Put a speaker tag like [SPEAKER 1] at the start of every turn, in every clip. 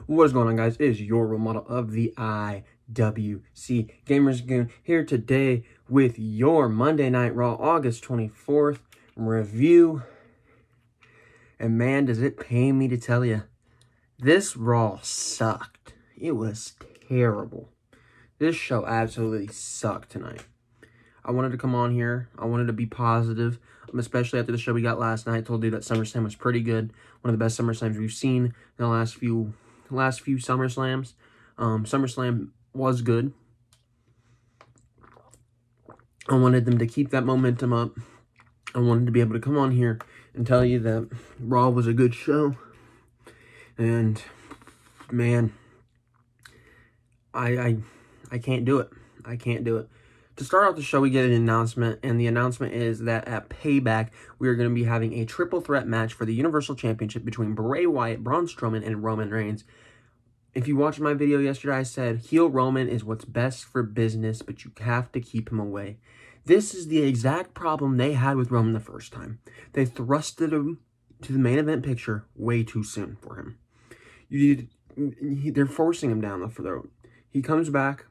[SPEAKER 1] What is going on, guys? It is your role model of the IWC Gamers Goon here today with your Monday Night Raw August 24th review. And man, does it pain me to tell you, this Raw sucked. It was terrible. This show absolutely sucked tonight. I wanted to come on here. I wanted to be positive, especially after the show we got last night. I told you that SummerSlam was pretty good. One of the best SummerSlams we've seen in the last few SummerSlams. SummerSlam was good. I wanted them to keep that momentum up. I wanted to be able to come on here and tell you that Raw was a good show. And man, I can't do it. I can't do it. To start off the show, we get an announcement, and the announcement is that at Payback, we are going to be having a triple threat match for the Universal Championship between Bray Wyatt, Braun Strowman, and Roman Reigns. If you watched my video yesterday, I said heel Roman is what's best for business, but you have to keep him away. This is the exact problem they had with Roman the first time. They thrusted him to the main event picture way too soon for him. They're forcing him down the throat. He comes back,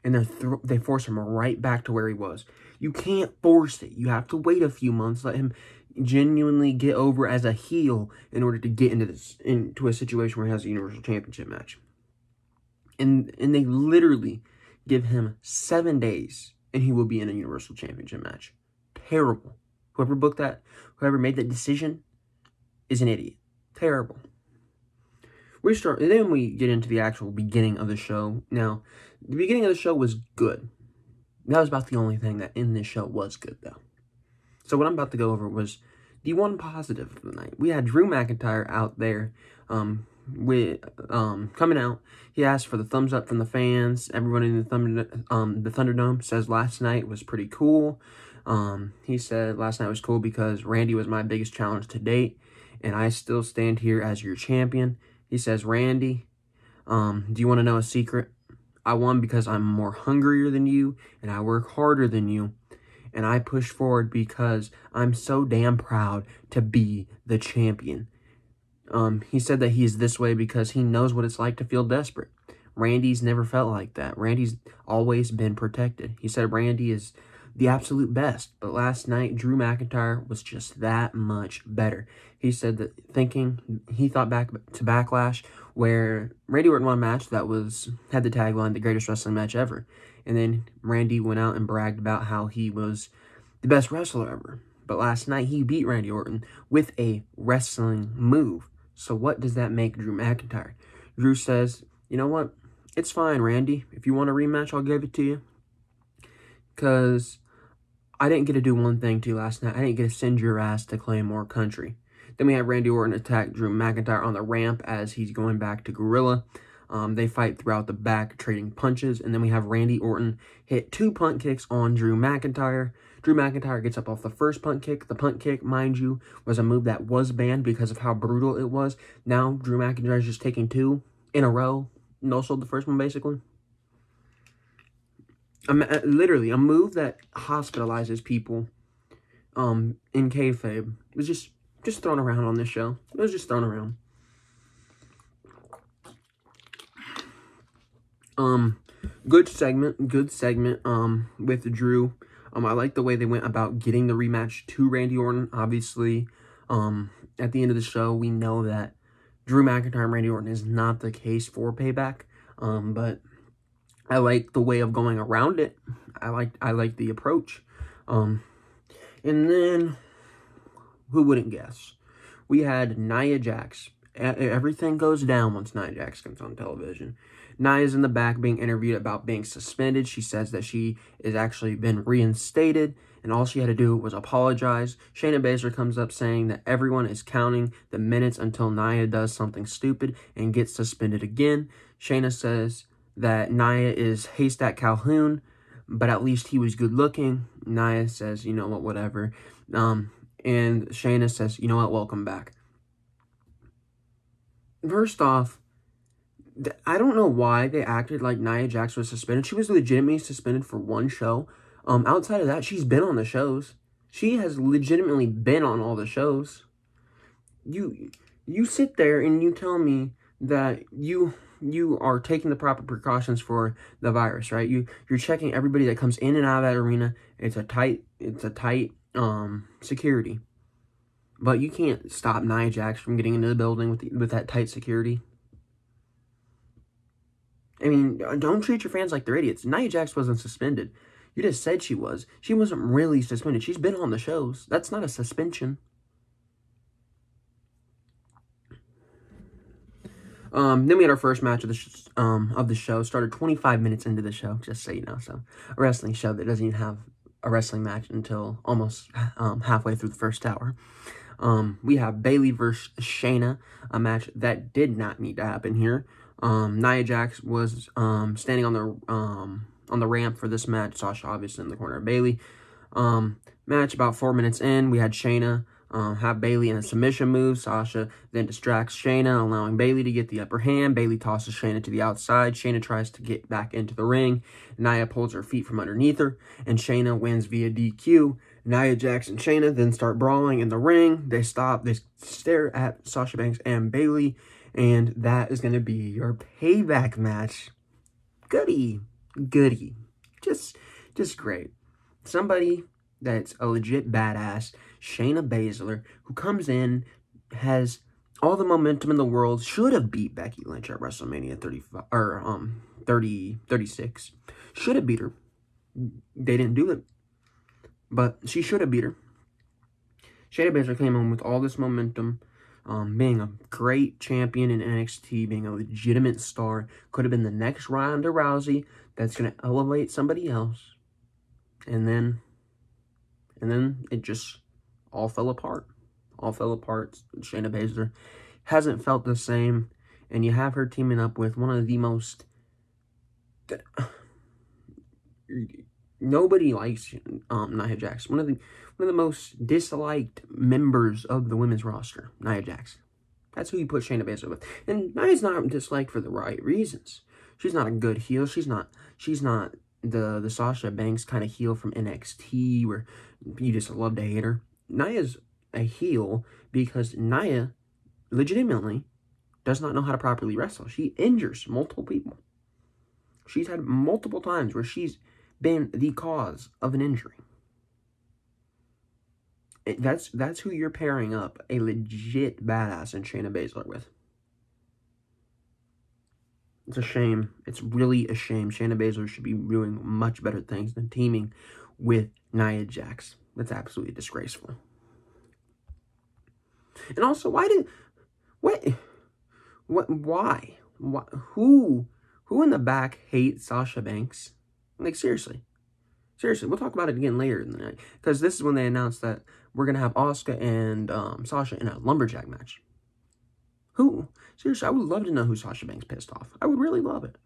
[SPEAKER 1] and they force him right back to where he was. You can't force it. You have to wait a few months, let him genuinely get over as a heel in order to get into a situation where he has a Universal Championship match. And they literally give him 7 days, and he will be in a Universal Championship match. Terrible. Whoever booked that, whoever made that decision is an idiot. Terrible. Then we get into the actual beginning of the show. Now, the beginning of the show was good. That was about the only thing that in this show was good, though. So what I'm about to go over was the one positive of the night. We had Drew McIntyre out there coming out. He asked for the thumbs up from the fans. Everyone in the Thunderdome says last night was pretty cool. He said last night was cool because Randy was my biggest challenge to date, and I still stand here as your champion. He says, Randy, do you want to know a secret? I won because I'm more hungrier than you, and I work harder than you, and I push forward because I'm so damn proud to be the champion. He said that he's this way because he knows what it's like to feel desperate. Randy's never felt like that. Randy's always been protected. He said Randy is the absolute best, but last night Drew McIntyre was just that much better. He said that he thought back to Backlash, where Randy Orton won a match that had the tagline, the greatest wrestling match ever. And then Randy went out and bragged about how he was the best wrestler ever. But last night he beat Randy Orton with a wrestling move. So what does that make Drew McIntyre? Drew says, you know what? It's fine, Randy. If you want a rematch, I'll give it to you. Because I didn't get to do one thing to you last night. I didn't get to send your ass to Claymore Country. Then we have Randy Orton attack Drew McIntyre on the ramp as he's going back to Gorilla. They fight throughout the back, trading punches. And then we have Randy Orton hit 2 punt kicks on Drew McIntyre. Drew McIntyre gets up off the first punt kick. The punt kick, mind you, was a move that was banned because of how brutal it was. Now Drew McIntyre is just taking 2 in a row. No-sold the first one, basically. Literally, a move that hospitalizes people in kayfabe. It was just thrown around on this show. It was just thrown around. Good segment with Drew. I like the way they went about getting the rematch to Randy Orton. Obviously, at the end of the show, we know that Drew McIntyre and Randy Orton is not the case for Payback. But I like the way of going around it. I like the approach. And then, who wouldn't guess? We had Nia Jax. Everything goes down once Nia Jax comes on television. Nia's in the back being interviewed about being suspended. She says that she has actually been reinstated, and all she had to do was apologize. Shayna Baszler comes up saying that everyone is counting the minutes until Nia does something stupid and gets suspended again. Shayna says that Nia is Haystack Calhoun, but at least he was good looking. Nia says, you know what, whatever. And Shayna says, you know what, welcome back. First off, I don't know why they acted like Nia Jax was suspended. She was legitimately suspended for one show. Outside of that, she's been on the shows. She has legitimately been on all the shows. You sit there and you tell me that you are taking the proper precautions for the virus, right? You're checking everybody that comes in and out of that arena. It's a tight security. But you can't stop Nia Jax from getting into the building with that tight security. I mean, don't treat your fans like they're idiots. Nia Jax wasn't suspended. You just said she was. She wasn't really suspended. She's been on the shows. That's not a suspension. Then we had our first match of the show. Started 25 minutes into the show, just so you know. So, a wrestling show that doesn't even have a wrestling match until almost halfway through the first hour. We have Bayley versus Shayna, a match that did not need to happen here. Nia Jax was standing on the ramp for this match. Sasha obviously in the corner of Bayley. Match about 4 minutes in, we had Shayna have Bayley in a submission move. Sasha then distracts Shayna, allowing Bayley to get the upper hand. Bayley tosses Shayna to the outside. Shayna tries to get back into the ring. Nia pulls her feet from underneath her, and Shayna wins via DQ. Nia Jax and Shayna then start brawling in the ring. They stop. They stare at Sasha Banks and Bayley, and that is going to be your payback match. Goody. Just great. Somebody that's a legit badass, Shayna Baszler, who comes in, has all the momentum in the world, should have beat Becky Lynch at WrestleMania 36. Should have beat her. They didn't do it. But she should have beat her. Shayna Baszler came in with all this momentum, being a great champion in NXT, being a legitimate star. Could have been the next Ronda Rousey that's going to elevate somebody else. And then it just all fell apart. Shayna Baszler hasn't felt the same. And you have her teaming up with one of the most... Nobody likes Nia Jax. One of the most disliked members of the women's roster, Nia Jax. That's who you put Shayna Baszler with. And Nia's not disliked for the right reasons. She's not a good heel. She's not the Sasha Banks kind of heel from NXT where you just love to hate her. Nia's a heel because Nia legitimately does not know how to properly wrestle. She injures multiple people. She's had multiple times where she's been the cause of an injury. That's who you're pairing up a legit badass in Shayna Baszler with. It's a shame. It's really a shame. Shayna Baszler should be doing much better things than teaming with Nia Jax. That's absolutely disgraceful. And also, why? Who in the back hates Sasha Banks? Like, seriously, we'll talk about it again later in the night. Because this is when they announced that we're going to have Asuka and Sasha in a lumberjack match. Who? Seriously, I would love to know who Sasha Banks pissed off. I would really love it.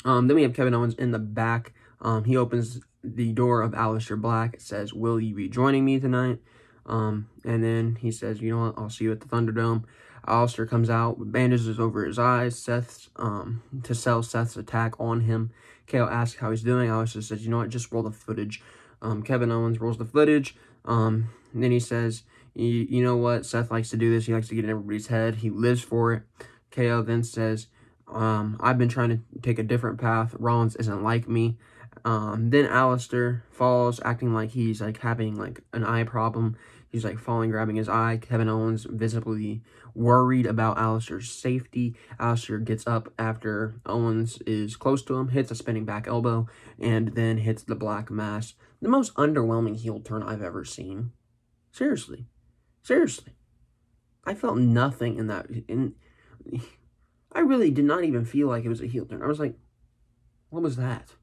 [SPEAKER 1] Then we have Kevin Owens in the back. He opens the door of Aleister Black. It says, "Will you be joining me tonight?" And then he says, "You know what? I'll see you at the Thunderdome." Aleister comes out with bandages over his eyes. To sell Seth's attack on him. KO asks how he's doing. Aleister says, "You know what? Just roll the footage." Kevin Owens rolls the footage. And then he says, you know what? Seth likes to do this. He likes to get in everybody's head. He lives for it. KO then says, I've been trying to take a different path. Rollins isn't like me. Then Aleister falls, acting like he's like having like an eye problem. He's like falling, grabbing his eye. Kevin Owens visibly worried about Aleister's safety. Aleister gets up after Owens is close to him, hits a spinning back elbow, and then hits the Black Mass. The most underwhelming heel turn I've ever seen. Seriously. I felt nothing in that. I really did not even feel like it was a heel turn. I was like, what was that?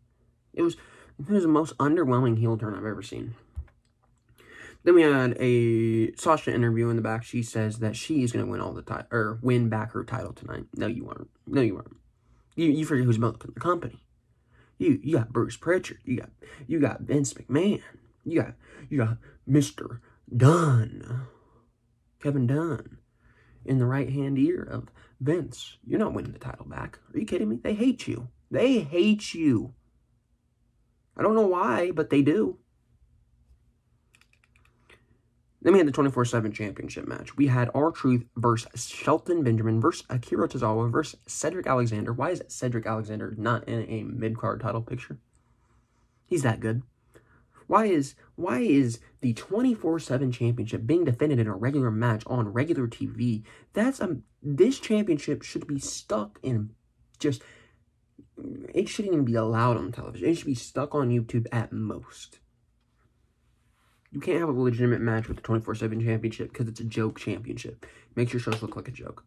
[SPEAKER 1] It was the most underwhelming heel turn I've ever seen. Then we had a Sasha interview in the back. She says that she's going to win all the title, or win back her title tonight. No, you aren't. You forget who's milking the company. You got Bruce Pritchard. You got Vince McMahon. You got Mr. Dunn. Kevin Dunn. In the right-hand ear of Vince. You're not winning the title back. Are you kidding me? They hate you. I don't know why, but they do. Then we had the 24/7 championship match. We had R-Truth versus Shelton Benjamin versus Akira Tozawa versus Cedric Alexander. Why is Cedric Alexander not in a mid-card title picture? He's that good. Why is the 24/7 championship being defended in a regular match on regular TV? This championship should be stuck in just... It shouldn't even be allowed on television. It should be stuck on YouTube at most. You can't have a legitimate match with the 24/7 championship because it's a joke championship. Makes your shows look like a joke.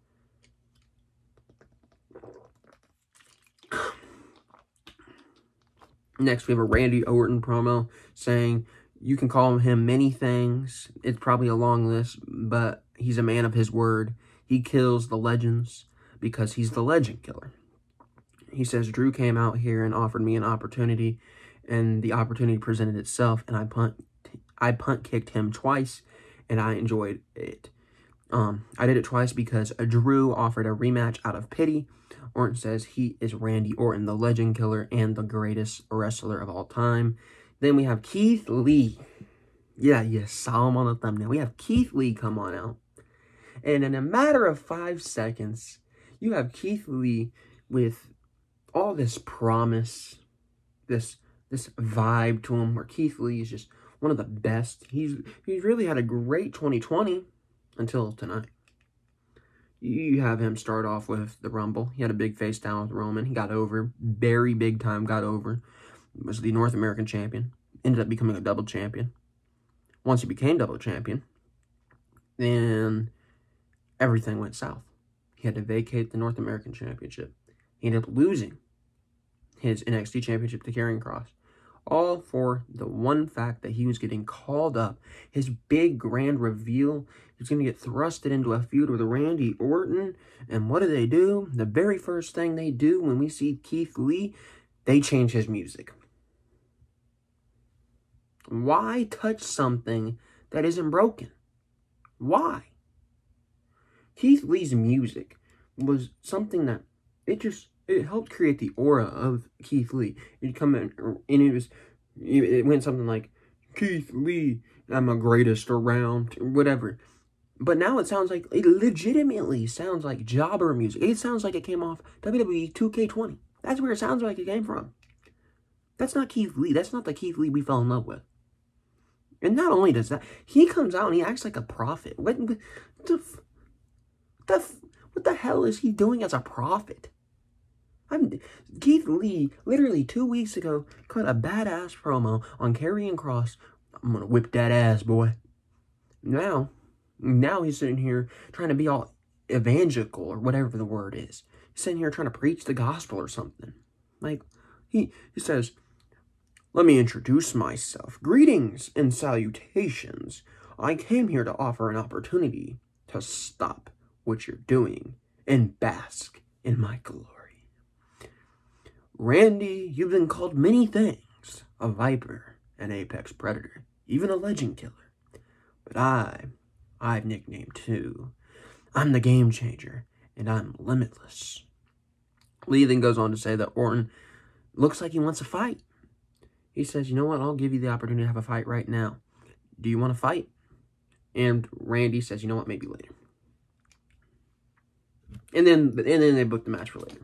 [SPEAKER 1] Next, we have a Randy Orton promo saying, you can call him many things. It's probably a long list, but he's a man of his word. He kills the legends because he's the legend killer. He says, Drew came out here and offered me an opportunity, and the opportunity presented itself, and I punt kicked him twice, and I enjoyed it. I did it twice because Drew offered a rematch out of pity. Orton says he is Randy Orton, the legend killer and the greatest wrestler of all time. Then we have Keith Lee. Yeah, you saw him on the thumbnail. We have Keith Lee come on out. And in a matter of 5 seconds, you have Keith Lee with all this promise, this vibe to him, where Keith Lee is just one of the best. He's really had a great 2020 until tonight. You have him start off with the Rumble. He had a big face down with Roman. He got over, very big time got over. Was the North American champion. Ended up becoming a double champion. Once he became double champion, then everything went south. He had to vacate the North American championship. He ended up losing his NXT championship to Karrion Kross. All for the one fact that he was getting called up. His big grand reveal, he's going to get thrusted into a feud with Randy Orton. And what do? The very first thing they do when we see Keith Lee, they change his music. Why touch something that isn't broken? Why? Keith Lee's music was something that it helped create the aura of Keith Lee. It'd come in, and it went something like, Keith Lee, I'm the greatest around, whatever. But now it legitimately sounds like jobber music. It sounds like it came off WWE 2K20. That's where it sounds like it came from. That's not Keith Lee. That's not the Keith Lee we fell in love with. And not only does that, he comes out and he acts like a prophet. What the hell is he doing as a prophet? Keith Lee, literally 2 weeks ago, cut a badass promo on Karrion Kross. I'm going to whip that ass, boy. Now he's sitting here trying to be all evangelical, or whatever the word is. He's sitting here trying to preach the gospel or something. Like, he says, let me introduce myself. Greetings and salutations. I came here to offer an opportunity to stop what you're doing and bask in my glory. Randy, you've been called many things. A viper, an apex predator, even a legend killer. But I've nicknamed too. I'm the game changer, and I'm limitless. Lee then goes on to say that Orton looks like he wants a fight. He says, you know what, I'll give you the opportunity to have a fight right now. Do you want to fight? And Randy says, you know what, maybe later. And then they book the match for later.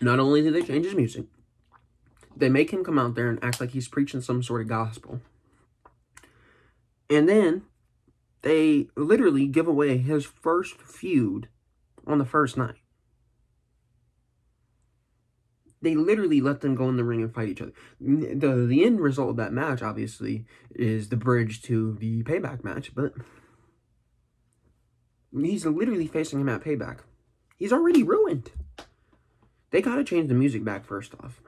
[SPEAKER 1] Not only did they change his music, they make him come out there and act like he's preaching some sort of gospel. And then they literally give away his first feud on the first night. They literally let them go in the ring and fight each other. The end result of that match, obviously, is the bridge to the Payback match, but he's literally facing him at Payback. He's already ruined. They gotta change the music back first off.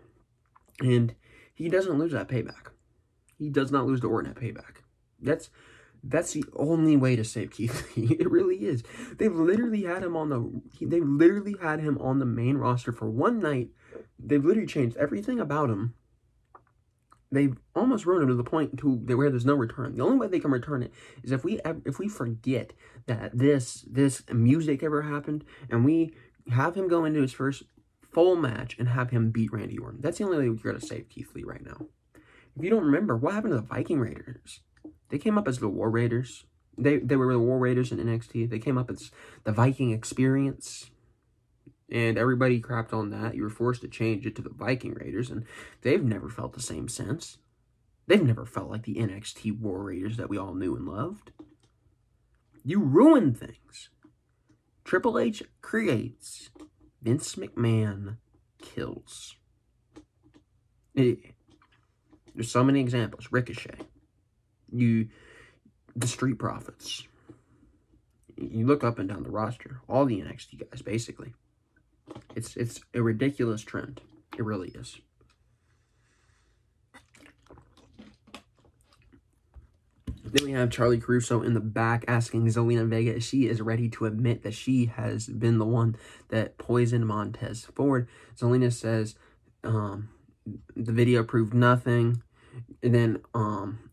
[SPEAKER 1] And he doesn't lose at Payback. He does not lose to Orton at Payback. That's the only way to save Keith Lee. It really is. They've literally had him on the main roster for one night. They've literally changed everything about him. They've almost ruined him to the point where there's no return. The only way they can return it is if we forget that this music ever happened, and we have him go into his first full match and have him beat Randy Orton. That's the only way we're going to save Keith Lee right now. If you don't remember, what happened to the Viking Raiders? They came up as the War Raiders. They were the War Raiders in NXT. They came up as the Viking Experience. And everybody crapped on that. You were forced to change it to the Viking Raiders. And they've never felt the same since. They've never felt like the NXT War Raiders that we all knew and loved. You ruin things. Triple H creates. Vince McMahon kills. There's so many examples. Ricochet. The Street Profits. You look up and down the roster. All the NXT guys, basically. It's a ridiculous trend. It really is. Then we have Charlie Caruso in the back asking Zelina Vega if she is ready to admit that she has been the one that poisoned Montez Ford. Zelina says the video proved nothing. And then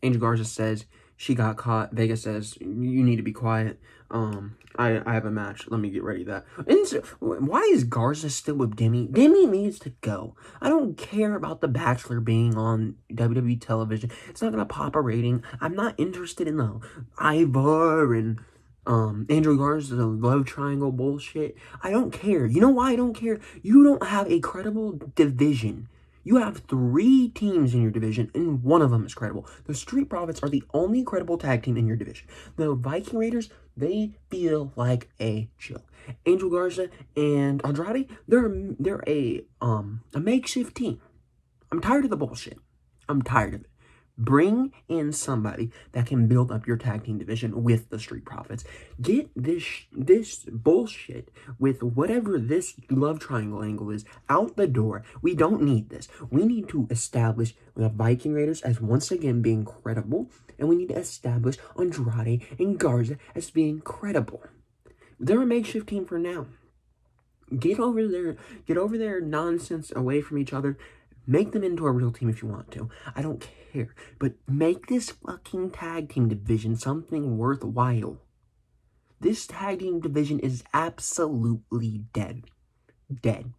[SPEAKER 1] Angel Garza says she got caught. Vega says, you need to be quiet. I have a match. Let me get ready to that. And so, why is Garza still with Demi? Demi needs to go. I don't care about The Bachelor being on WWE television. It's not going to pop a rating. I'm not interested in the Ivor and Angel Garza's love triangle bullshit. I don't care. You know why I don't care? You don't have a credible division. You have 3 teams in your division, and one of them is credible. The Street Profits are the only credible tag team in your division. The Viking Raiders, they feel like a joke. Angel Garza and Andrade, they're a makeshift team. I'm tired of the bullshit. I'm tired of it. Bring in somebody that can build up your tag team division with the Street Profits. Get this bullshit with whatever this love triangle angle is out the door. We don't need this. We need to establish the Viking Raiders as once again being credible, and we need to establish Andrade and Garza as being credible. They're a makeshift team for now. Get over their nonsense away from each other. Make them into a real team if you want to. I don't care. But make this fucking tag team division something worthwhile. This tag team division is absolutely dead. Dead.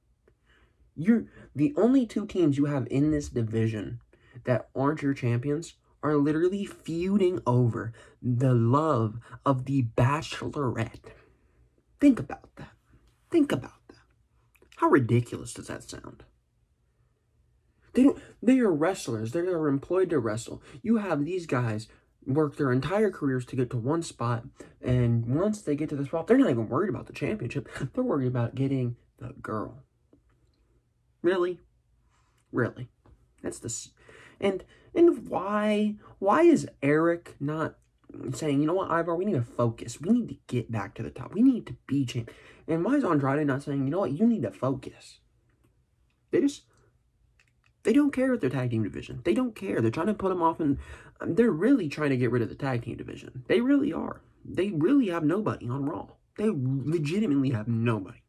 [SPEAKER 1] The only 2 teams you have in this division that aren't your champions are literally feuding over the love of the Bachelorette. Think about that. Think about that. How ridiculous does that sound? They are wrestlers. They are employed to wrestle. You have these guys work their entire careers to get to one spot, and once they get to the spot, they're not even worried about the championship. They're worried about getting the girl. Really? Really? That's the... And why is Eric not saying, you know what, Ivar, we need to focus. We need to get back to the top. We need to be champ. And why is Andrade not saying, you know what, you need to focus? They don't care with their tag team division. They don't care. They're trying to put them off, and they're really trying to get rid of the tag team division. They really are. They really have nobody on Raw. They legitimately have nobody.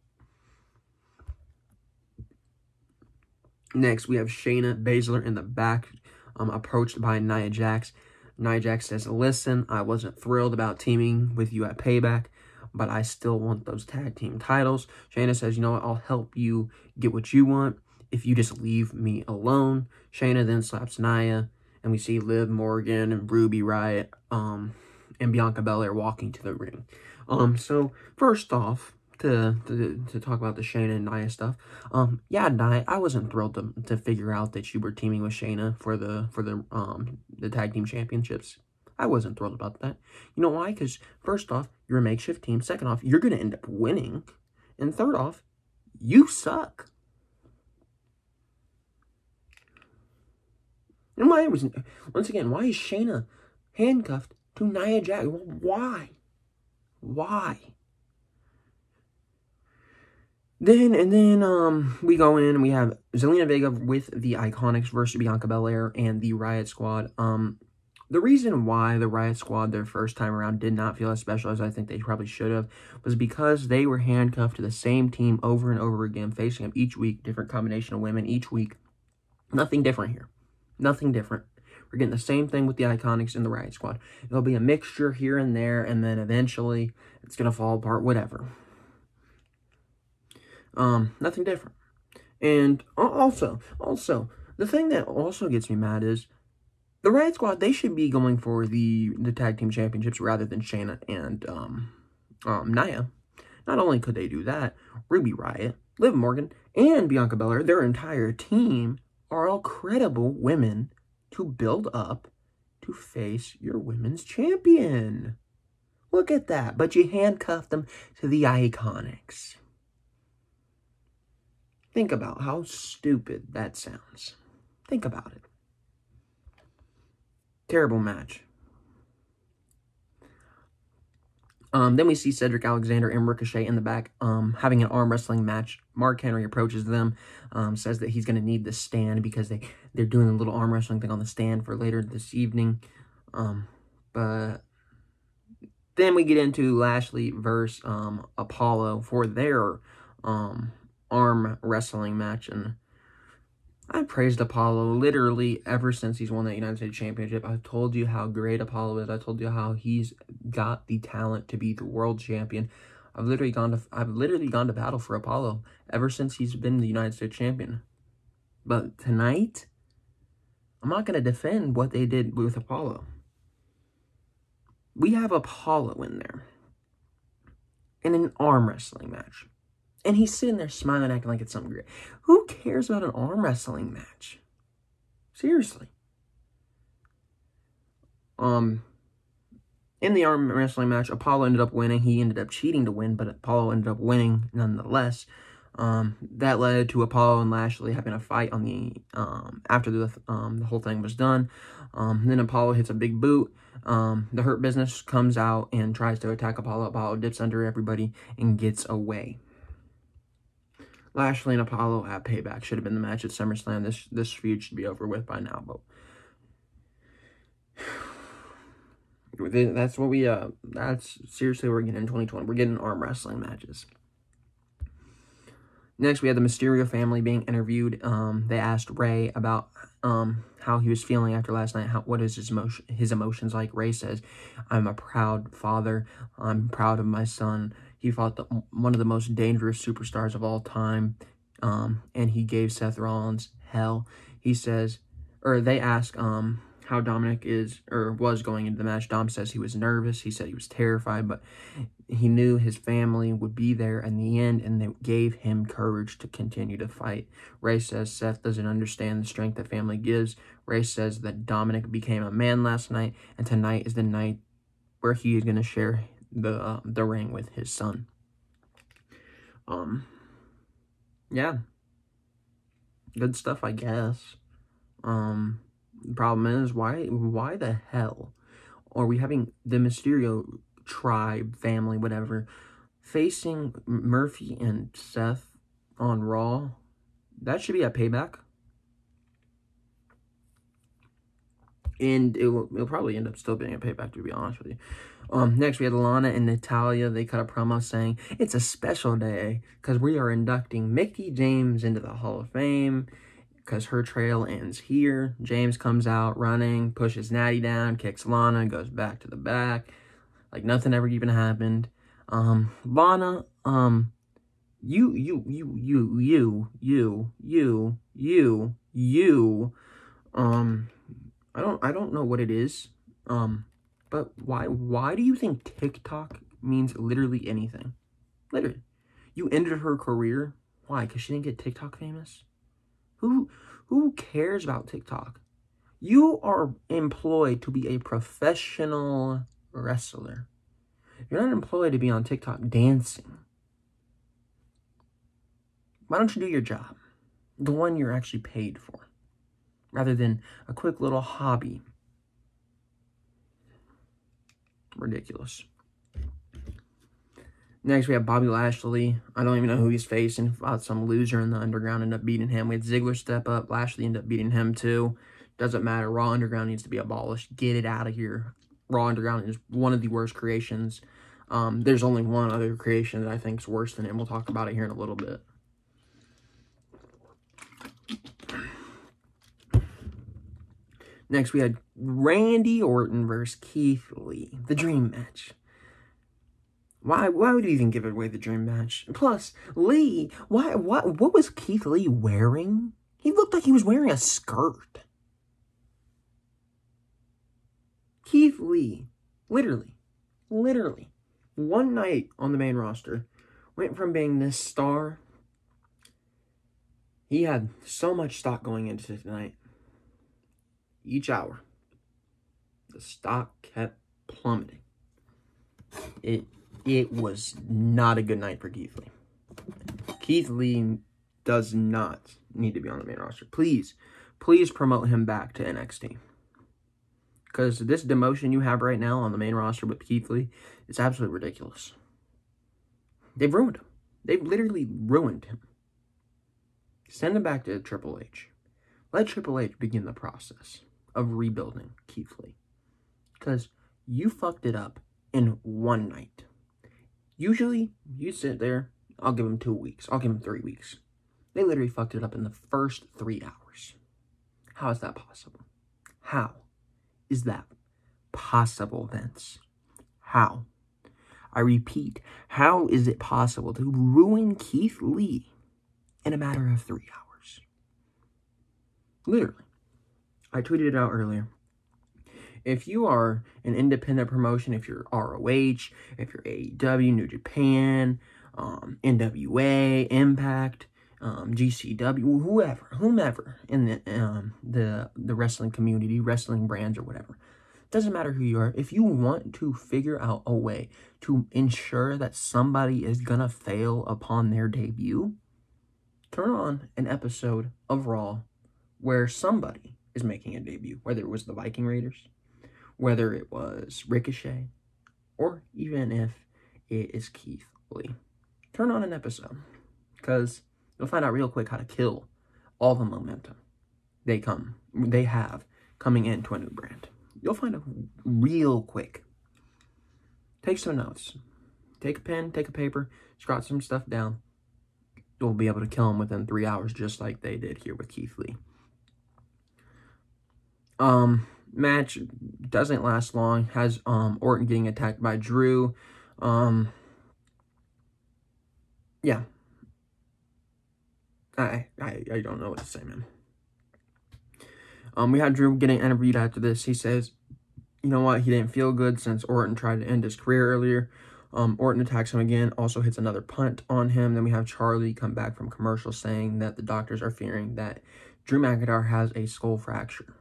[SPEAKER 1] Next, we have Shayna Baszler in the back, approached by Nia Jax. Nia Jax says, listen, I wasn't thrilled about teaming with you at Payback, but I still want those tag team titles. Shayna says, you know what, I'll help you get what you want if you just leave me alone. Shayna then slaps Nia, and we see Liv Morgan and Ruby Riott and Bianca Belair walking to the ring. So first off, to talk about the Shayna and Nia stuff, yeah, Nia, I wasn't thrilled to figure out that you were teaming with Shayna for the tag team championships. I wasn't thrilled about that. You know why? Because first off, you're a makeshift team. Second off, you're going to end up winning. And third off, you suck. And once again, why is Shayna handcuffed to Nia Jax? Why? Why? Then we go in and we have Zelina Vega with the Iconics versus Bianca Belair and the Riot Squad. The reason why the Riot Squad their first time around did not feel as special as I think they probably should have was because they were handcuffed to the same team over and over again, facing up each week, different combination of women each week. Nothing different here. Nothing different. We're getting the same thing with the Iconics and the Riot Squad. It'll be a mixture here and there, and then eventually it's going to fall apart, whatever. Nothing different. And also, the thing that also gets me mad is The Riot Squad, they should be going for the tag team championships rather than Shayna and Nia. Not only could they do that, Ruby Riott, Liv Morgan, and Bianca Belair, their entire team, are all credible women to build up to face your women's champion. Look at that. But you handcuffed them to the Iconics. Think about how stupid that sounds. Think about it. Terrible match. Then we see Cedric Alexander and Ricochet in the back having an arm wrestling match. Mark Henry approaches them, says that he's going to need the stand because they're doing a little arm wrestling thing on the stand for later this evening. But then we get into Lashley versus Apollo for their arm wrestling match. And I praised Apollo literally ever since he's won that United States Championship. I've told you how great Apollo is. I told you how he's got the talent to be the world champion. I've literally gone to battle for Apollo ever since he's been the United States champion. But tonight, I'm not going to defend what they did with Apollo. We have Apollo in there in an arm wrestling match. And he's sitting there smiling, acting like it's something great. Who cares about an arm wrestling match? Seriously. In the arm wrestling match, Apollo ended up winning. He ended up cheating to win, but Apollo ended up winning nonetheless. That led to Apollo and Lashley having a fight on the after the whole thing was done. Then Apollo hits a big boot. The Hurt Business comes out and tries to attack Apollo. Apollo dips under everybody and gets away. Lashley and Apollo at Payback should have been the match at SummerSlam. This feud should be over with by now, but that's what we that's seriously what we're getting in 2020. We're getting arm wrestling matches. Next, we had the Mysterio family being interviewed. They asked Ray about how he was feeling after last night. What is his emotions like? Ray says, "I'm a proud father. I'm proud of my son. He fought one of the most dangerous superstars of all time, and he gave Seth Rollins hell." He says, or they ask how Dominic was going into the match. Dom says he was nervous. He said he was terrified, but he knew his family would be there in the end, and they gave him courage to continue to fight. Ray says Seth doesn't understand the strength that family gives. Ray says that Dominic became a man last night, and tonight is the night where he is going to share the ring with his son. Yeah. Good stuff, I guess. The problem is, why the hell are we having the Mysterio tribe, family, whatever, facing Murphy and Seth on Raw? That should be a Payback. And it'll probably end up still being a Payback, to be honest with you. Next, we had Lana and Natalya. They cut a promo saying, "It's a special day because we are inducting Mickie James into the Hall of Fame because her trail ends here." James comes out running, pushes Natty down, kicks Lana, goes back to the back like nothing ever even happened. Lana, I don't know what it is, but why do you think TikTok means literally anything? Literally. You ended her career. Why? Because she didn't get TikTok famous? Who cares about TikTok? You are employed to be a professional wrestler. You're not employed to be on TikTok dancing. Why don't you do your job? The one you're actually paid for, rather than a quick little hobby. Ridiculous. Next, we have Bobby Lashley. I don't even know who he's facing. Fought some loser in the Underground, ended up beating him. We had Ziggler step up. Lashley ended up beating him too. Doesn't matter. Raw Underground needs to be abolished. Get it out of here. Raw Underground is one of the worst creations. There's only one other creation that I think is worse than it, and we'll talk about it here in a little bit. Next, we had Randy Orton versus Keith Lee. The dream match. Why would you even give away the dream match? Plus, Lee, what was Keith Lee wearing? He looked like he was wearing a skirt. Keith Lee, literally, one night on the main roster, went from being this star. He had so much stock going into tonight. Each hour, the stock kept plummeting. It was not a good night for Keith Lee. Keith Lee does not need to be on the main roster. Please promote him back to NXT. Because this demotion you have right now on the main roster with Keith Lee is absolutely ridiculous. They've ruined him. They've literally ruined him. Send him back to Triple H. Let Triple H begin the process of rebuilding Keith Lee. Because you fucked it up in one night. Usually, you sit there, I'll give him 2 weeks. I'll give him 3 weeks. They literally fucked it up in the first 3 hours. How is that possible? How is that possible, Vince? How? I repeat, how is it possible to ruin Keith Lee in a matter of 3 hours? Literally. I tweeted it out earlier. If you are an independent promotion, if you're ROH, if you're AEW, New Japan, NWA, Impact, GCW, whomever in the wrestling community, wrestling brands or whatever, doesn't matter who you are. If you want to figure out a way to ensure that somebody is gonna fail upon their debut, turn on an episode of Raw where somebody is making a debut, whether it was the Viking Raiders, whether it was Ricochet, or even if it is Keith Lee. Turn on an episode, because you'll find out real quick how to kill all the momentum they have coming into a new brand. You'll find out real quick. Take some notes. Take a pen, take a paper, jot some stuff down. You'll be able to kill them within 3 hours, just like they did here with Keith Lee. Match doesn't last long. Has Orton getting attacked by Drew. Yeah. I don't know what to say, man. We had Drew getting interviewed after this. He says, you know what, he didn't feel good since Orton tried to end his career earlier. Orton attacks him again, also hits another punt on him. Then we have Charlie come back from commercial saying that the doctors are fearing that Drew McIntyre has a skull fracture.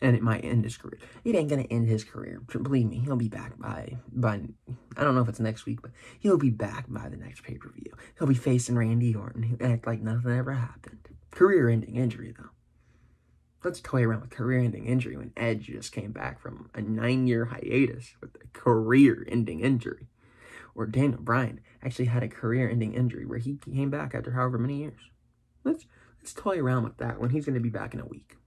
[SPEAKER 1] And it might end his career. It ain't gonna end his career. Believe me, he'll be back by I don't know if it's next week, but he'll be back by the next pay-per-view. He'll be facing Randy Orton. He'll act like nothing ever happened. Career-ending injury, though. Let's toy around with career-ending injury when Edge just came back from a 9-year hiatus with a career-ending injury. Or Daniel Bryan actually had a career-ending injury where he came back after however many years. Let's toy around with that when he's going to be back in a week.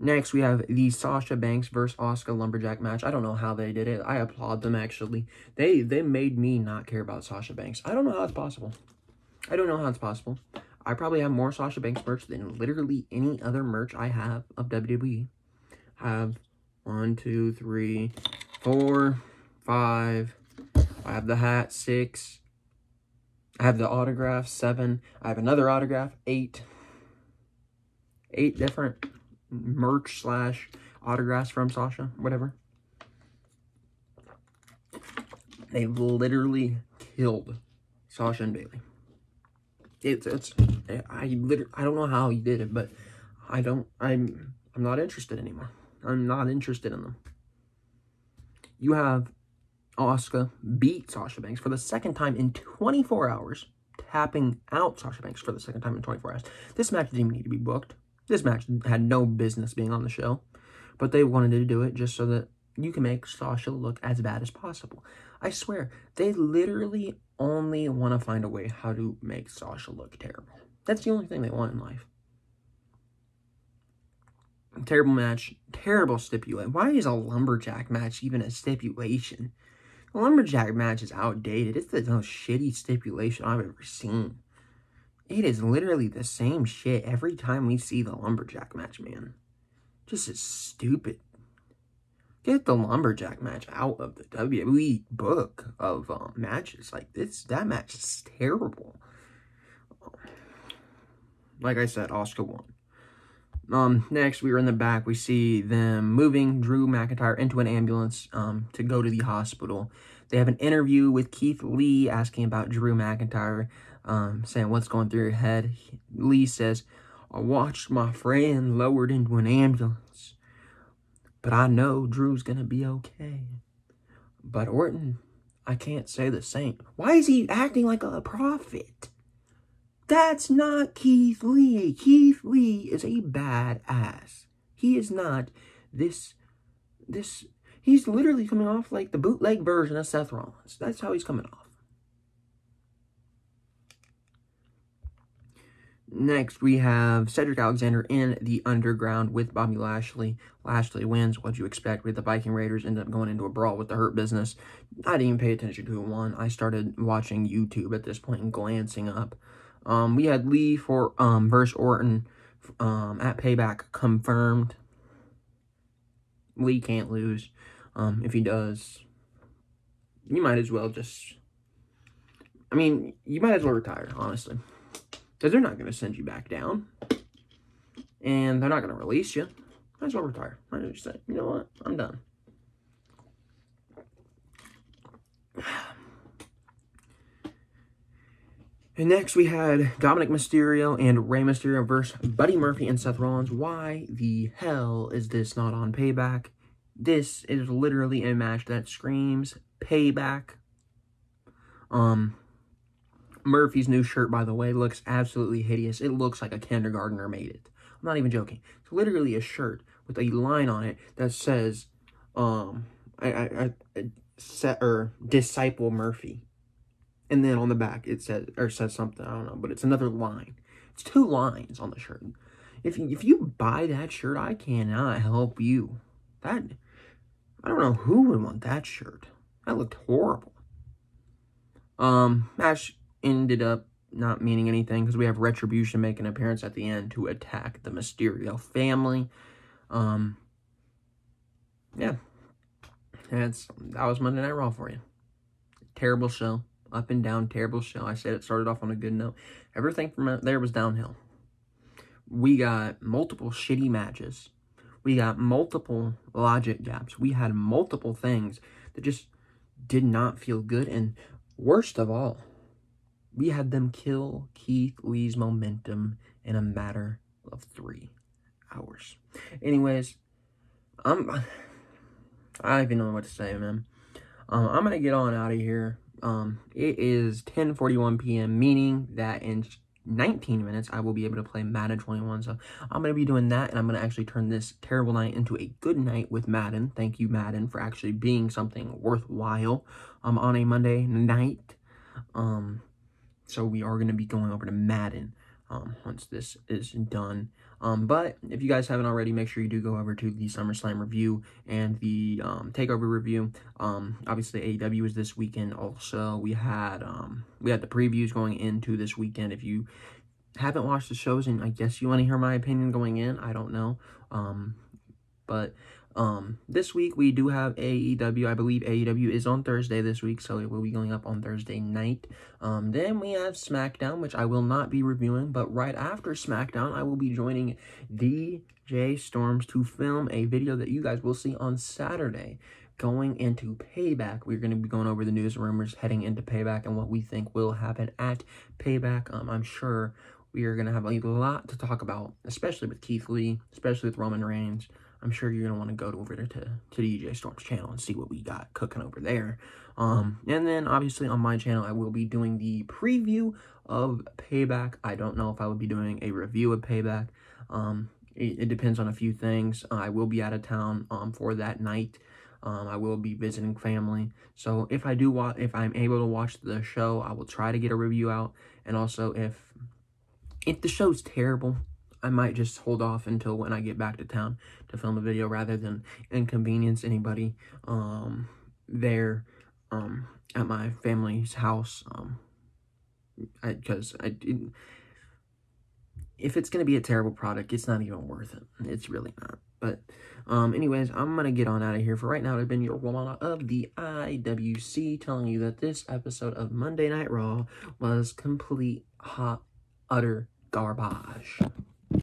[SPEAKER 1] Next, we have the Sasha Banks versus Asuka Lumberjack match. I don't know how they did it. I applaud them, actually. They made me not care about Sasha Banks. I don't know how it's possible. I probably have more Sasha Banks merch than literally any other merch I have of WWE. I have 1, 2, 3, 4, 5. I have the hat, 6. I have the autograph, 7. I have another autograph, 8. 8 different merch / autographs from Sasha, whatever. They literally killed Sasha and Bayley. I don't know how he did it, but I'm not interested anymore. I'm not interested in them. You have Asuka beat Sasha Banks for the second time in 24 hours, tapping out Sasha Banks for the second time in 24 hours. This match didn't even need to be booked. This match had no business being on the show, but they wanted to do it just so that you can make Sasha look as bad as possible. I swear, they literally only want to find a way how to make Sasha look terrible. That's the only thing they want in life. Terrible match, terrible stipulation. Why is a lumberjack match even a stipulation? The lumberjack match is outdated. It's the most shitty stipulation I've ever seen. It is literally the same shit every time we see the lumberjack match, man. Just as stupid. Get the lumberjack match out of the WWE book of matches like this. That match is terrible. Like I said, Asuka won. Next, we were in the back. We see them moving Drew McIntyre into an ambulance to go to the hospital. They have an interview with Keith Lee asking about Drew McIntyre, saying what's going through your head. Lee says, I watched my friend lowered into an ambulance, but I know Drew's going to be okay. But Orton, I can't say the same. Why is he acting like a prophet? That's not Keith Lee. Keith Lee is a badass. He is not this, he's literally coming off like the bootleg version of Seth Rollins. That's how he's coming off. Next, we have Cedric Alexander in the Underground with Bobby Lashley. Lashley wins. What'd you expect? With the Viking Raiders end up going into a brawl with the Hurt Business. I didn't even pay attention to who won. I started watching YouTube at this point and glancing up. We had Lee for versus Orton at Payback confirmed. Lee can't lose. If he does, you might as well just... I mean, you might as well retire, honestly. Because they're not going to send you back down. And they're not going to release you. Might as well retire. Might as well just say, you know what? I'm done. And next we had Dominic Mysterio and Rey Mysterio versus Buddy Murphy and Seth Rollins. Why the hell is this not on Payback? This is literally a match that screams Payback. Murphy's new shirt, by the way, looks absolutely hideous. It looks like a kindergartner made it. I'm not even joking. It's literally a shirt with a line on it that says, Disciple Murphy. And then on the back, it says something, I don't know, but it's another line. It's 2 lines on the shirt. If you buy that shirt, I cannot help you. I don't know who would want that shirt. That looked horrible. Match ended up not meaning anything because we have Retribution making an appearance at the end to attack the Mysterio family. Yeah. That was Monday Night Raw for you. Terrible show. Up and down, terrible show. I said it started off on a good note. Everything from there was downhill. We got multiple shitty matches. We got multiple logic gaps. We had multiple things that just did not feel good. And worst of all, we had them kill Keith Lee's momentum in a matter of 3 hours. Anyways, I don't even know what to say, man. I'm going to get on out of here. It is 10:41 p.m., meaning that in 19 minutes, I will be able to play Madden 21. So I'm going to be doing that, and I'm going to actually turn this terrible night into a good night with Madden. Thank you, Madden, for actually being something worthwhile on a Monday night. So we are going to be going over to Madden once this is done. But if you guys haven't already, make sure you do go over to the SummerSlam review and the TakeOver review. Obviously, AEW is this weekend also. We had the previews going into this weekend. If you haven't watched the shows and I guess you want to hear my opinion going in, I don't know. But this week we do have AEW. I believe AEW is on Thursday this week, so it will be going up on Thursday night. Then we have SmackDown, which I will not be reviewing, but right after SmackDown, I will be joining DJ Storms to film a video that you guys will see on Saturday. Going into Payback, we're going to be going over the news and rumors heading into Payback and what we think will happen at Payback. I'm sure we are going to have a lot to talk about, especially with Keith Lee, especially with Roman Reigns. I'm sure you're going to want to go over there to DJ Storm's channel and see what we got cooking over there. And then, obviously, on my channel, I will be doing the preview of Payback. I don't know if I will be doing a review of Payback. It depends on a few things. I will be out of town for that night. I will be visiting family. So, if I'm able to watch the show, I will try to get a review out. And also, if the show's terrible, I might just hold off until when I get back to town to film a video rather than inconvenience anybody there at my family's house. Because if it's going to be a terrible product, it's not even worth it. It's really not. But anyways, I'm going to get on out of here. For right now, I've been your Walmart of the IWC telling you that this episode of Monday Night Raw was complete, hot, utter garbage.